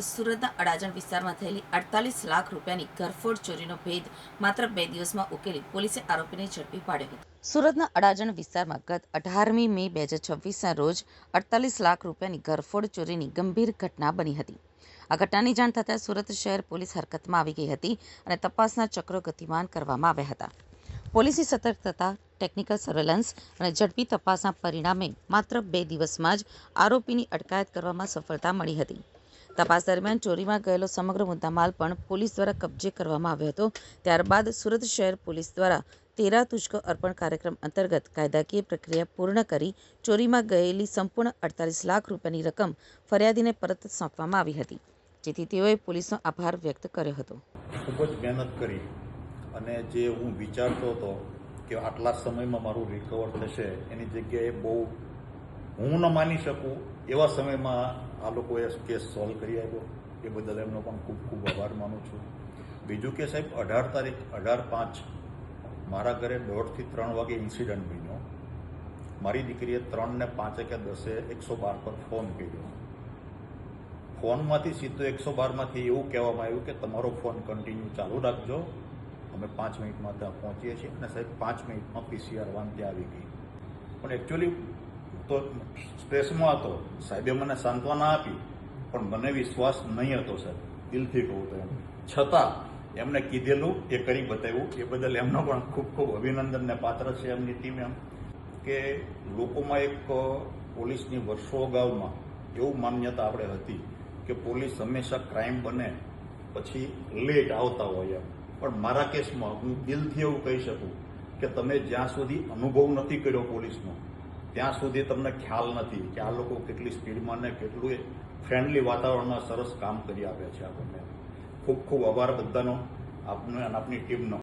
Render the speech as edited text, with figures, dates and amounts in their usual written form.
સુરતના અડાજણ વિસ્તારમાં થયેલી 48 લાખ રૂપિયાની ઘરફોડ ચોરીનો ભેદ માત્ર 2 દિવસમાં ઉકેલી પોલીસે આરોપીને ઝડપી પાડ્યો હતો. સુરતના અડાજણ વિસ્તારમાં ગત 18મી મે 2026ના રોજ 48 લાખ રૂપિયાની ઘરફોડ ચોરીની ગંભીર ઘટના બની હતી. આ ઘટનાની જાણ થતાં સુરત શહેર પોલીસ હરકતમાં આવી ગઈ હતી અને તપાસના ચક્રો ગતિમાન કરવામાં આવ્યા હતા. પોલીસની સતર્કતા, ટેકનિકલ સર્વેલન્સ અને ઝડપી તપાસના પરિણામે માત્ર 2 દિવસમાં જ આરોપીની અટકાયત કરવામાં સફળતા મળી હતી. તપાસ દરમિયાન ચોરીમાં ગયેલો સમગ્ર મુદ્દામાલ પણ પોલીસ દ્વારા કબજે કરવામાં આવ્યો હતો. ત્યારબાદ સુરત શહેર પોલીસ દ્વારા 13 તુજકો અર્પણ કાર્યક્રમ અંતર્ગત કાયદાકીય પ્રક્રિયા પૂર્ણ કરી ચોરીમાં ગયેલી સંપૂર્ણ 48 લાખ રૂપિયાની રકમ ફરિયાદીને પરત સોંપવામાં આવી હતી, જેથી તેઓએ પોલીસનો આભાર વ્યક્ત કર્યો હતો. ખૂબ જ મહેનત કરી અને જે હું વિચારતો હતો કે આટલા સમયમાં મારું રિકવર થશે, એની જગ્યાએ બહુ હું ન માની શકું એવા સમયમાં આ લોકોએ કેસ સોલ્વ કરી આવ્યો. એ બદલ એમનો પણ ખૂબ ખૂબ આભાર માનું છું. બીજું કે સાહેબ 18 તારીખ 18/5 મારા ઘરે 1:30 થી 3 વાગે ઇન્સિડન્ટ બન્યો. મારી દીકરીએ 3 ને 5 કે 10 112 પર ફોન કર્યો. ફોનમાંથી સીધો 112માંથી એવું કહેવામાં આવ્યું કે તમારો ફોન કન્ટિન્યુ ચાલુ રાખજો, અમે 5 મિનિટમાં ત્યાં પહોંચીએ છીએ. અને સાહેબ 5 મિનિટમાં PCR વાન ત્યાં આવી ગઈ. પણ એકચ્યુઅલી તો સ્ટ્રેસમાં હતો. સાહેબે મને સાંત્વના આપી, પણ મને વિશ્વાસ નહીં હતો સાહેબ, દિલથી કહું તો એમ. છતાં એમને કીધેલું એ કરી બતાવ્યું. એ બદલ એમનો પણ ખૂબ ખૂબ અભિનંદનને પાત્ર છે એમની ટીમ. એમ કે લોકોમાં એક પોલીસની વર્ષો અગાઉમાં એવું માન્યતા આપણે હતી કે પોલીસ હંમેશા ક્રાઇમ બને પછી લેટ આવતા હોય એમ. પણ મારા કેસમાં હું દિલથી એવું કહી શકું કે તમે જ્યાં સુધી અનુભવ નથી કર્યો પોલીસનો, ત્યાં સુધી તમને ખ્યાલ નથી કે આ લોકો કેટલી સ્પીડમાં ને કેટલું ફ્રેન્ડલી વાતાવરણમાં સરસ કામ કરી આપે છે આપણને. ખૂબ ખૂબ આભાર બધાનો, આપનો અને આપની ટીમનો.